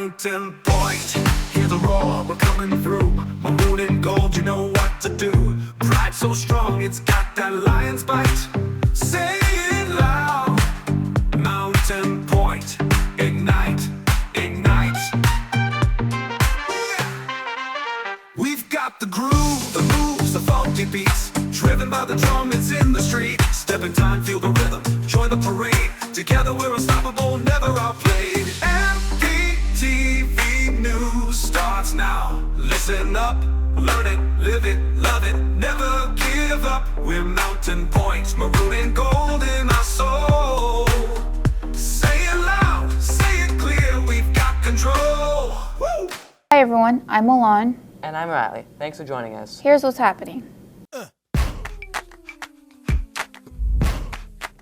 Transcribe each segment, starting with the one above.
Mountain Point, hear the roar, we're coming through. Maroon and gold, you know what to do. Pride so strong, it's got that lion's bite. Say it loud. Mountain Point, ignite, ignite. We've got the groove, the moves, the funky beats. Driven by the drum, it's in the street. Step in time, feel the rhythm, join the parade. Together we're unstoppable, never outplayed. MPTV news starts now. Listen up, learn it, live it, love it, never give up. We're Mountain Point, maroon and gold in our soul. Say it loud, say it clear, we've got control. Woo! Hi everyone, I'm Milan. And I'm Riley. Thanks for joining us. Here's what's happening.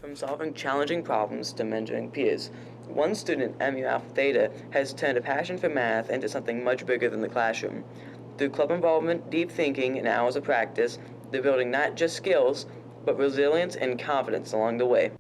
From solving challenging problems to mentoring peers, one student, MU Alpha Theta, has turned a passion for math into something much bigger than the classroom. Through club involvement, deep thinking, and hours of practice, they're building not just skills, but resilience and confidence along the way.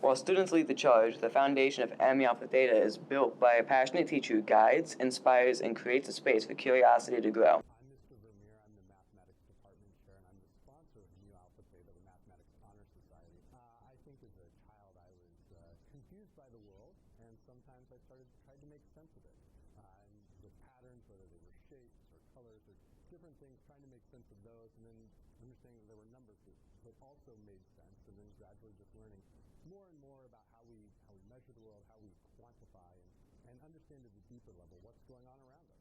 While students lead the charge, the foundation of MU Alpha Theta is built by a passionate teacher who guides, inspires, and creates a space for curiosity to grow. I'm Mr. Vermeer. I'm the mathematics department chair, and I'm the sponsor of MU Alpha Theta, the Mathematics Honor Society. I think as a child I was confused by the world, and sometimes I tried to make sense of it. The patterns, whether they were shapes or colors or different things, trying to make sense of those, and then understanding that there were numbers that also made sense, and then gradually just learning more and more about how we measure the world, how we quantify, and understand at a deeper level what's going on around us.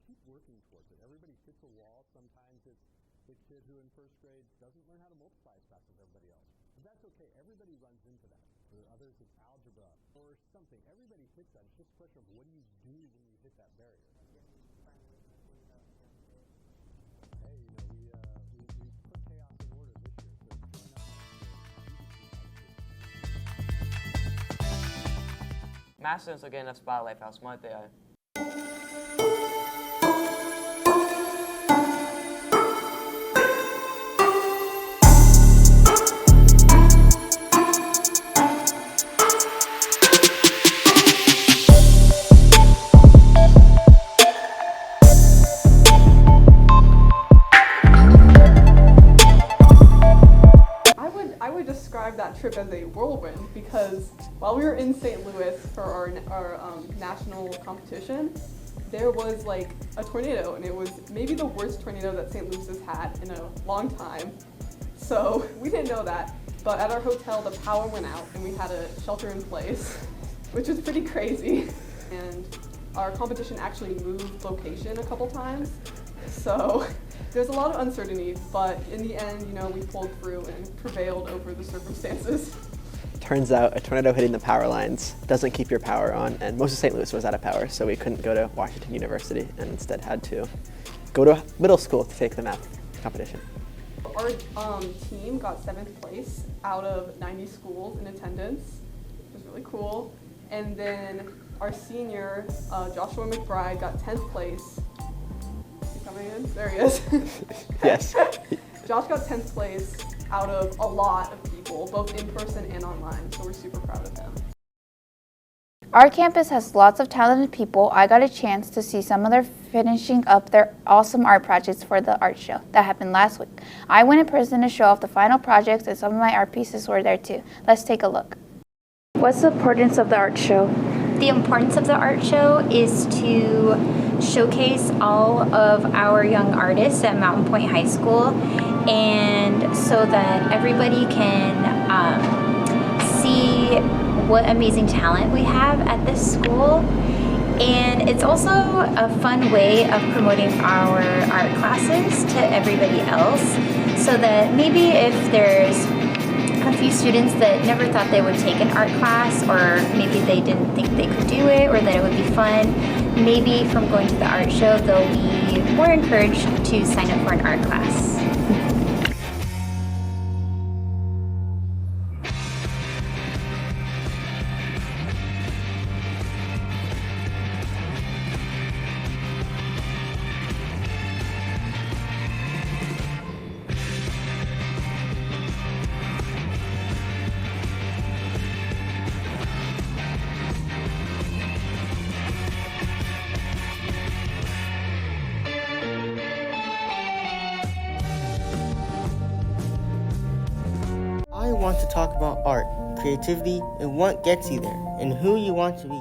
Keep working towards it. Everybody hits a wall. Sometimes it's the kid who in first grade doesn't learn how to multiply as fast as everybody else. But that's okay. Everybody runs into that. For others, it's algebra or something. Everybody hits that. It's just a question of what do you do when you hit that barrier. Hey, we put chaos in order this year, so join us. Math students are getting enough spotlight for how smart they are. I would describe that trip as a whirlwind because while we were in St. Louis for our national competition, there was like a tornado, and it was maybe the worst tornado that St. Louis has had in a long time. So we didn't know that, but at our hotel the power went out and we had a shelter in place, which was pretty crazy. And our competition actually moved location a couple times, so there's a lot of uncertainty, but in the end, we pulled through and prevailed over the circumstances. Turns out a tornado hitting the power lines doesn't keep your power on, and most of St. Louis was out of power, so we couldn't go to Washington University and instead had to go to middle school to take the math competition. Our team got 7th place out of 90 schools in attendance, which was really cool. And then our senior, Joshua McBride, got 10th place. Coming in? There he is. Yes. Josh got 10th place out of a lot of people, both in person and online, so we're super proud of him. Our campus has lots of talented people. I got a chance to see some of them finishing up their awesome art projects for the art show that happened last week. I went in person to show off the final projects, and some of my art pieces were there too. Let's take a look. What's the importance of the art show? The importance of the art show is to showcase all of our young artists at Mountain Point High School, and so that everybody can see what amazing talent we have at this school. And it's also a fun way of promoting our art classes to everybody else, so that maybe if there's a few students that never thought they would take an art class, or maybe they didn't think they could do it or that it would be fun, maybe from going to the art show they'll be more encouraged to sign up for an art class. want to talk about art, creativity, and what gets you there, and who you want to be.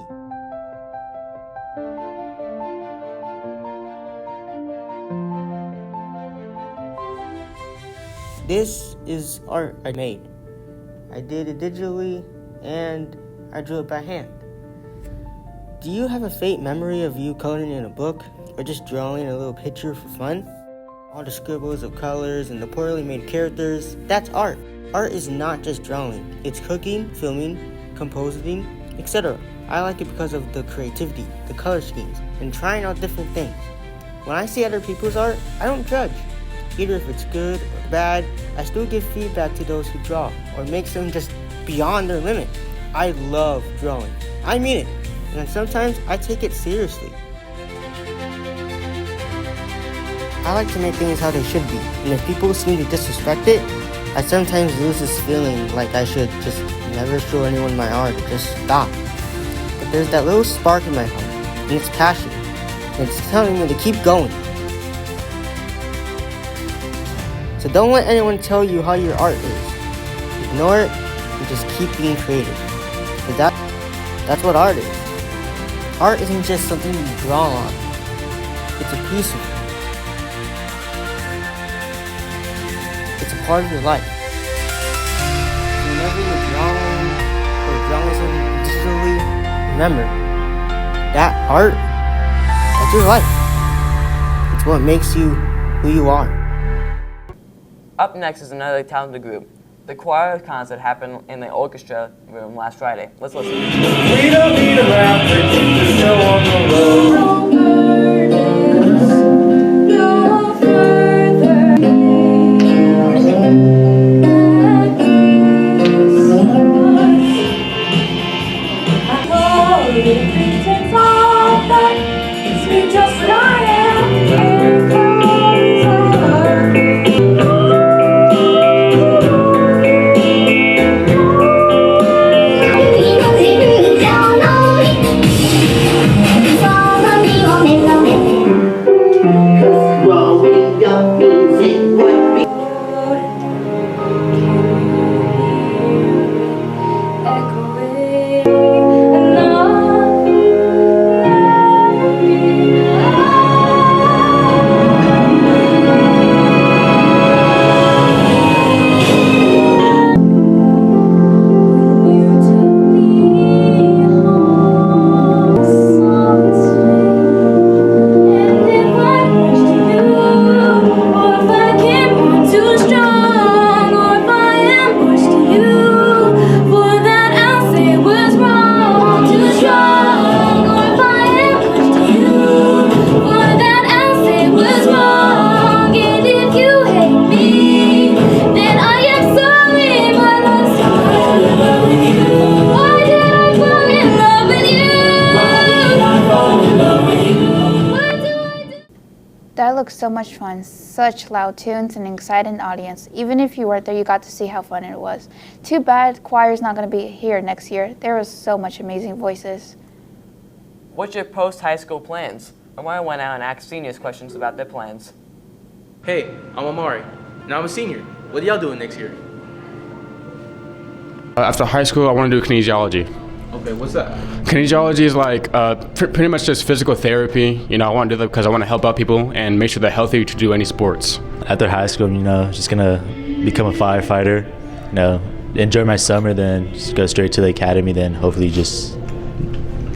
This is art I made. I did it digitally, and I drew it by hand. Do you have a faint memory of you coloring in a book, or just drawing a little picture for fun? All the scribbles of colors and the poorly made characters, that's art. Art is not just drawing, it's cooking, filming, composing, etc. I like it because of the creativity, the color schemes, and trying out different things. When I see other people's art, I don't judge. Either if it's good or bad, I still give feedback to those who draw, or makes them just beyond their limit. I love drawing. I mean it, and sometimes I take it seriously. I like to make things how they should be, and if people seem to disrespect it, I sometimes lose this feeling like I should just never show anyone my art or just stop. But there's that little spark in my heart, and it's passion, and it's telling me to keep going. So don't let anyone tell you how your art is. Ignore it and just keep being creative. Because that's what art is. Art isn't just something you draw on. It's a piece of you. It's a part of your life. Whenever you're drawing or drawing something digitally, remember, that art, that's your life. It's what makes you who you are. Up next is another talented group. The choir concert happened in the orchestra room last Friday. Let's listen. We don't need a rap to keep the show on the That looks so much fun. Such loud tunes and an excited audience. Even if you weren't there, you got to see how fun it was. Too bad choir's not going to be here next year. There was so much amazing voices. What's your post-high school plans? Amari went out and asked seniors questions about their plans. Hey, I'm Amari. Now I'm a senior. What are y'all doing next year? After high school, I want to do kinesiology. Okay, what's that? Kinesiology is like pretty much just physical therapy. You know, I want to do that because I want to help out people and make sure they're healthy to do any sports. After high school, just gonna become a firefighter. Enjoy my summer, then just go straight to the academy, then hopefully just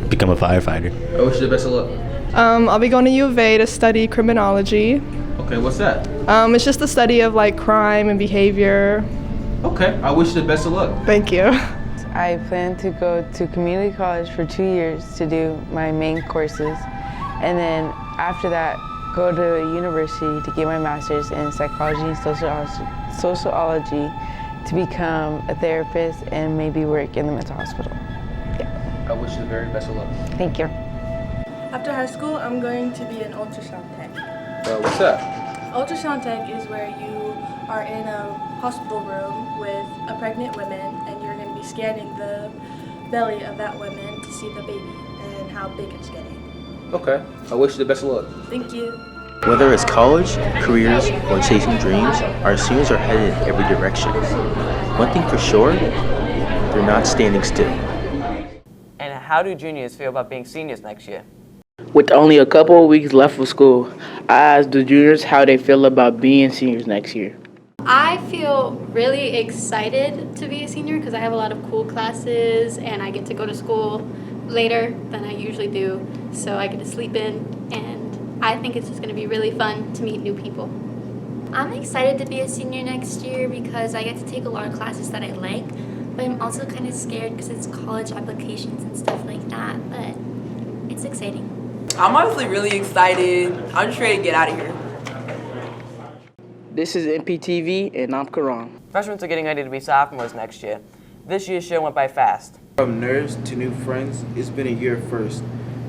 become a firefighter. I wish you the best of luck. I'll be going to U of A to study criminology. Okay, what's that? It's just the study of like crime and behavior. Okay, I wish you the best of luck. Thank you. I plan to go to community college for 2 years to do my main courses, and then after that go to a university to get my master's in psychology and sociology to become a therapist and maybe work in the mental hospital. Yeah. I wish you the very best of luck. Thank you. After high school, I'm going to be an ultrasound tech. What's that? Ultrasound tech is where you are in a hospital room with a pregnant woman and you're going to be scanning the belly of that woman to see the baby and how big it's getting. Okay, I wish you the best of luck. Thank you. Whether it's college, careers, or chasing dreams, our seniors are headed in every direction. One thing for sure, they're not standing still. And how do juniors feel about being seniors next year? With only a couple of weeks left of school, I asked the juniors how they feel about being seniors next year. I feel really excited to be a senior because I have a lot of cool classes and I get to go to school later than I usually do, so I get to sleep in, and I think it's just going to be really fun to meet new people. I'm excited to be a senior next year because I get to take a lot of classes that I like, but I'm also kind of scared because it's college applications and stuff like that, but it's exciting. I'm honestly really excited. I'm just ready to get out of here. This is MPTV, and I'm Karan. Freshmen are getting ready to be sophomores next year. This year's show went by fast. From nerves to new friends, it's been a year first.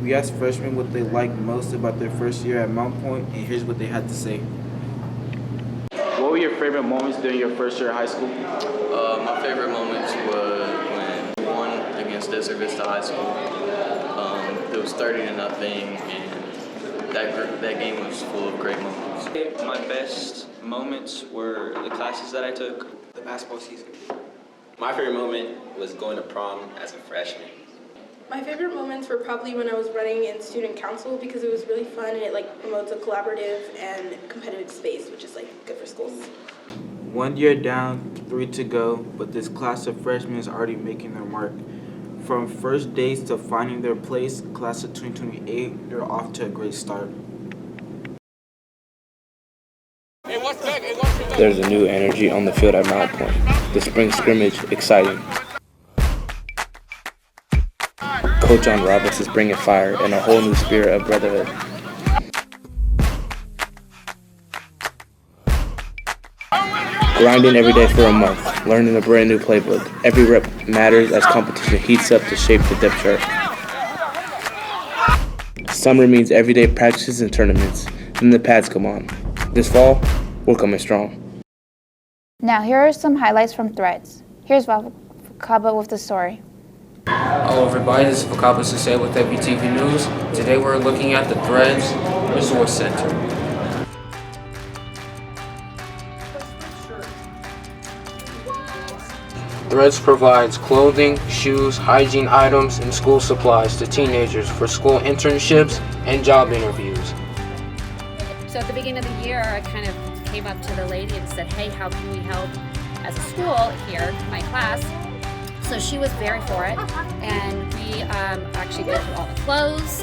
We asked freshmen what they liked most about their first year at Mount Point, and here's what they had to say. What were your favorite moments during your first year of high school? My favorite moments was when we won against Desert Vista High School. It was 30-0, and that game was full of great moments. My best moments were the classes that I took, the basketball season. My favorite moment was going to prom as a freshman. My favorite moments were probably when I was running in student council because it was really fun and it promotes a collaborative and competitive space, which is good for schools. 1 year down, 3 to go, but this class of freshmen is already making their mark. From first days to finding their place, class of 2028, they're off to a great start. There's a new energy on the field at Mount Point. The spring scrimmage, exciting. Coach John Roberts is bringing fire and a whole new spirit of brotherhood. Grinding every day for a month, learning a brand new playbook. Every rep matters as competition heats up to shape the depth chart. Summer means everyday practices and tournaments. Then the pads come on. This fall, we're coming strong. Now here are some highlights from Threads. Here's Vakaba with the story. Hello everybody, this is Vakaba Sase with MPTV News. Today we're looking at the Threads Resource Center. Threads provides clothing, shoes, hygiene items, and school supplies to teenagers for school internships and job interviews. So at the beginning of the year, I kind of came up to the lady and said, hey, how can we help as a school here, my class? So she was very for it, and we actually go through all the clothes,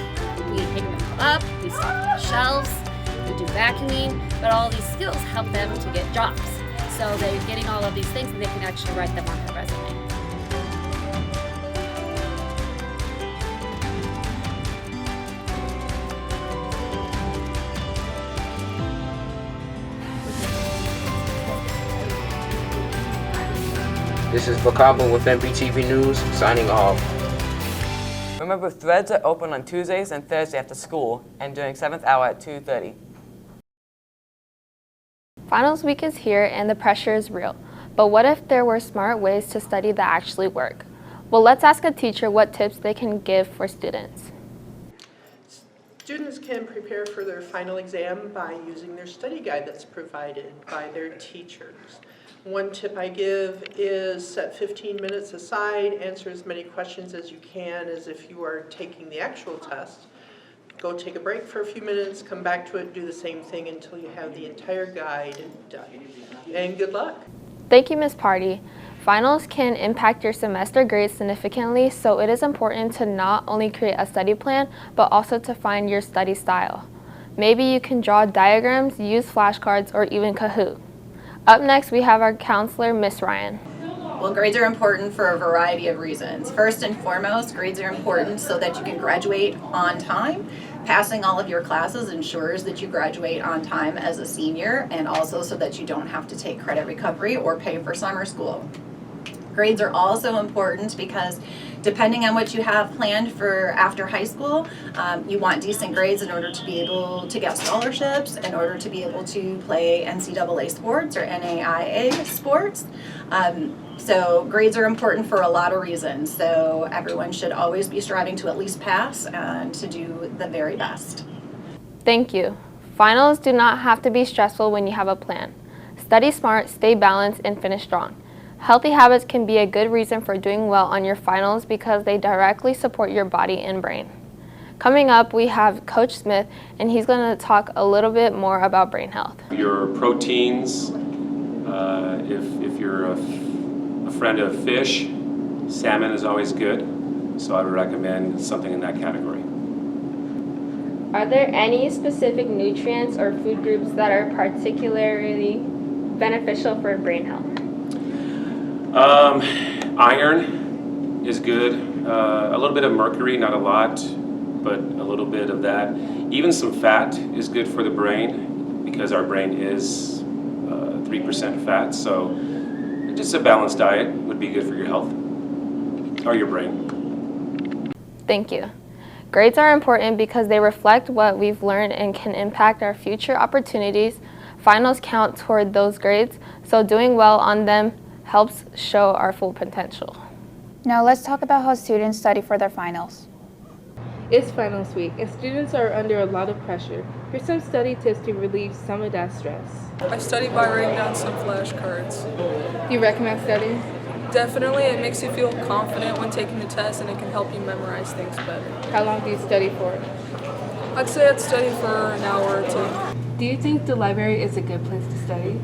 we hang them up, we stock the shelves, we do vacuuming, but all these skills help them to get jobs. So they're getting all of these things and they can actually write them on their resume. This is Vakaba with MPTV News, signing off. Remember, Threads are open on Tuesdays and Thursdays after school and during 7th hour at 2:30. Finals week is here and the pressure is real. But what if there were smart ways to study that actually work? Well, let's ask a teacher what tips they can give for students. Students can prepare for their final exam by using their study guide that's provided by their teachers. One tip I give is set 15 minutes aside, answer as many questions as you can as if you are taking the actual test. Go take a break for a few minutes, come back to it, do the same thing until you have the entire guide done. And good luck. Thank you, Ms. Party. Finals can impact your semester grades significantly, so it is important to not only create a study plan, but also to find your study style. Maybe you can draw diagrams, use flashcards, or even Kahoot. Up next, we have our counselor, Miss Ryan. Well, grades are important for a variety of reasons. First and foremost, grades are important so that you can graduate on time. Passing all of your classes ensures that you graduate on time as a senior, and also so that you don't have to take credit recovery or pay for summer school. Grades are also important because depending on what you have planned for after high school, you want decent grades in order to be able to get scholarships, in order to be able to play NCAA sports or NAIA sports. So grades are important for a lot of reasons. So everyone should always be striving to at least pass and to do the very best. Thank you. Finals do not have to be stressful when you have a plan. Study smart, stay balanced, and finish strong. Healthy habits can be a good reason for doing well on your finals because they directly support your body and brain. Coming up, we have Coach Smith, and he's going to talk a little bit more about brain health. Your proteins, if you're a friend of fish, salmon is always good, so I would recommend something in that category. Are there any specific nutrients or food groups that are particularly beneficial for brain health? Iron is good. A little bit of mercury, not a lot, but a little bit of that. Even some fat is good for the brain because our brain is 3% fat. So just a balanced diet would be good for your health or your brain. Thank you. Grades are important because they reflect what we've learned and can impact our future opportunities. Finals count toward those grades, so doing well on them helps show our full potential. Now let's talk about how students study for their finals. It's finals week and students are under a lot of pressure. Here's some study tips to relieve some of that stress. I study by writing down some flashcards. Do you recommend studying? Definitely, it makes you feel confident when taking the test and it can help you memorize things better. How long do you study for? I'd say I'd study for an hour or two. Do you think the library is a good place to study?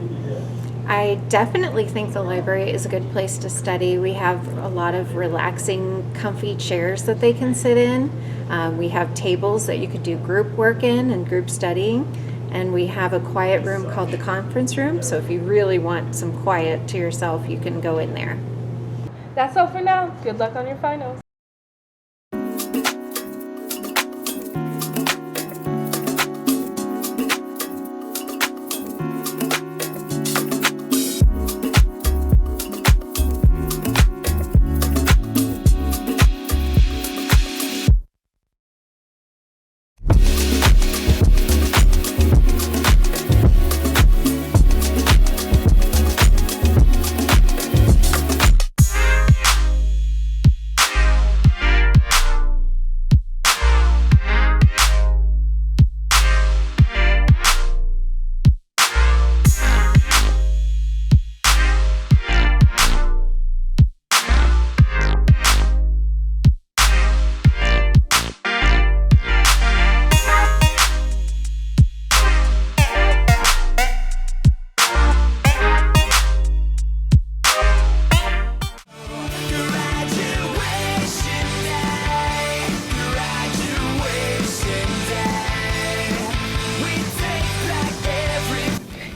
I definitely think the library is a good place to study. We have a lot of relaxing, comfy chairs that they can sit in. We have tables that you could do group work in and group studying. And we have a quiet room called the conference room. So if you really want some quiet to yourself, you can go in there. That's all for now. Good luck on your finals.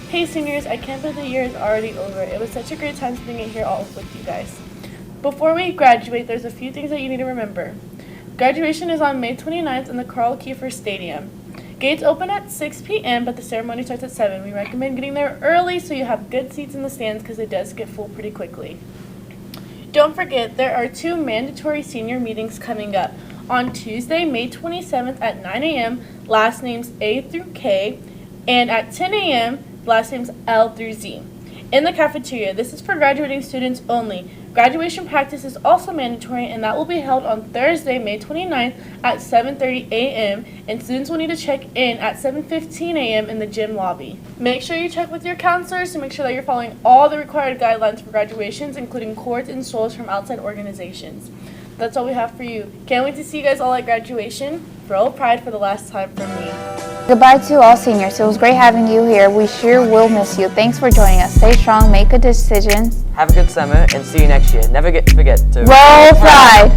Hey seniors, I can't believe the year is already over. It was such a great time spending it here all with you guys. Before we graduate, there's a few things that you need to remember. Graduation is on May 29th in the Carl Kiefer Stadium. Gates open at 6 p.m., but the ceremony starts at 7. We recommend getting there early so you have good seats in the stands because it does get full pretty quickly. Don't forget, there are 2 mandatory senior meetings coming up. On Tuesday, May 27th at 9 a.m., last names A through K, and at 10 a.m., last names L through Z. In the cafeteria, this is for graduating students only. Graduation practice is also mandatory, and that will be held on Thursday, May 29th at 7:30 a.m., and students will need to check in at 7:15 a.m. in the gym lobby. Make sure you check with your counselors to make sure that you're following all the required guidelines for graduations, including cords and soles from outside organizations. That's all we have for you. Can't wait to see you guys all at graduation. Roll Pride for the last time from me. Goodbye to all seniors. It was great having you here. We sure will miss you. Thanks for joining us. Stay strong, make good decisions. Have a good summer, and see you next year. Never forget to Roll Pride!